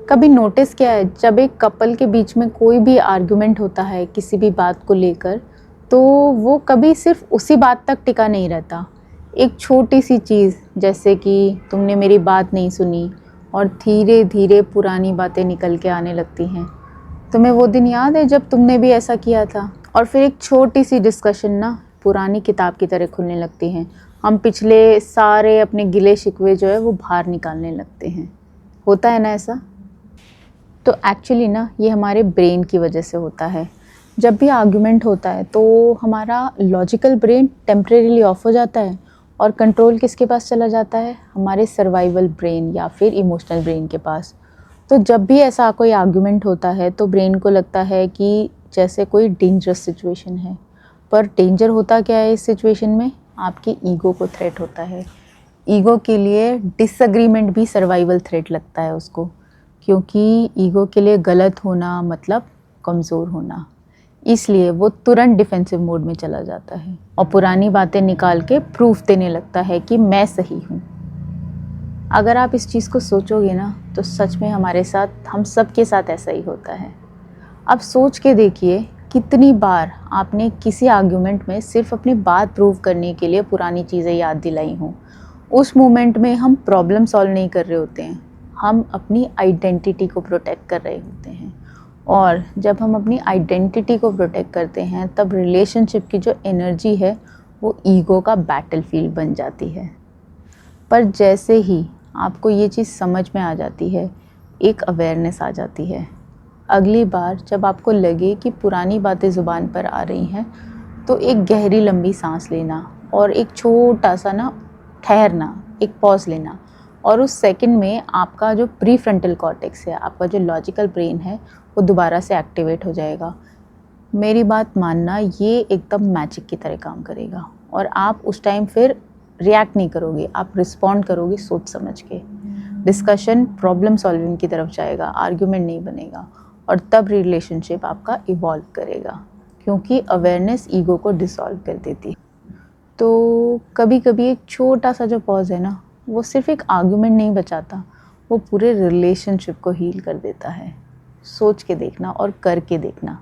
कभी नोटिस किया है जब एक कपल के बीच में कोई भी आर्गुमेंट होता है किसी भी बात को लेकर, तो वो कभी सिर्फ उसी बात तक टिका नहीं रहता। एक छोटी सी चीज़ जैसे कि तुमने मेरी बात नहीं सुनी और धीरे धीरे पुरानी बातें निकल के आने लगती हैं। तुम्हें वो दिन याद है जब तुमने भी ऐसा किया था? और फिर एक छोटी सी डिस्कशन ना पुरानी किताब की तरह खुलने लगती हैं। हम पिछले सारे अपने गिले शिकवे जो है वो बाहर निकालने लगते हैं। होता है ना ऐसा? तो एक्चुअली ना ये हमारे ब्रेन की वजह से होता है। जब भी आर्गुमेंट होता है तो हमारा लॉजिकल ब्रेन टेम्परेरीली ऑफ हो जाता है और कंट्रोल किसके पास चला जाता है? हमारे सर्वाइवल ब्रेन या फिर इमोशनल ब्रेन के पास। तो जब भी ऐसा कोई आर्गुमेंट होता है तो ब्रेन को लगता है कि जैसे कोई डेंजरस सिचुएशन है। पर डेंजर होता क्या है इस सिचुएशन में? आपकी ईगो को थ्रेट होता है। ईगो के लिए डिसएग्रीमेंट भी सर्वाइवल थ्रेट लगता है उसको, क्योंकि ईगो के लिए गलत होना मतलब कमज़ोर होना। इसलिए वो तुरंत डिफेंसिव मोड में चला जाता है और पुरानी बातें निकाल के प्रूफ देने लगता है कि मैं सही हूँ। अगर आप इस चीज़ को सोचोगे ना तो सच में हमारे साथ, हम सब के साथ ऐसा ही होता है। अब सोच के देखिए कितनी बार आपने किसी आर्ग्यूमेंट में सिर्फ अपनी बात प्रूव करने के लिए पुरानी चीज़ें याद दिलाई हों। उस मोमेंट में हम प्रॉब्लम सॉल्व नहीं कर रहे होते हैं, हम अपनी आइडेंटिटी को प्रोटेक्ट कर रहे होते हैं। और जब हम अपनी आइडेंटिटी को प्रोटेक्ट करते हैं तब रिलेशनशिप की जो एनर्जी है वो ईगो का बैटलफील्ड बन जाती है। पर जैसे ही आपको ये चीज़ समझ में आ जाती है, एक अवेयरनेस आ जाती है। अगली बार जब आपको लगे कि पुरानी बातें ज़ुबान पर आ रही हैं तो एक गहरी लंबी सांस लेना और एक छोटा सा ना ठहरना, एक पॉज लेना, और उस सेकंड में आपका जो प्री फ्रंटल कॉर्टेक्स है, आपका जो लॉजिकल ब्रेन है, वो दोबारा से एक्टिवेट हो जाएगा। मेरी बात मानना, ये एकदम मैजिक की तरह काम करेगा और आप उस टाइम फिर रिएक्ट नहीं करोगे, आप रिस्पॉन्ड करोगे सोच समझ के। डिस्कशन प्रॉब्लम सॉल्विंग की तरफ जाएगा, आर्ग्यूमेंट नहीं बनेगा और तब रिलेशनशिप आपका इवॉल्व करेगा, क्योंकि अवेयरनेस ईगो को डिसॉल्व कर देती है। तो कभी कभी एक छोटा सा जो पॉज है ना, वो सिर्फ एक आर्ग्यूमेंट नहीं बचाता, वो पूरे रिलेशनशिप को हील कर देता है। सोच के देखना और करके देखना।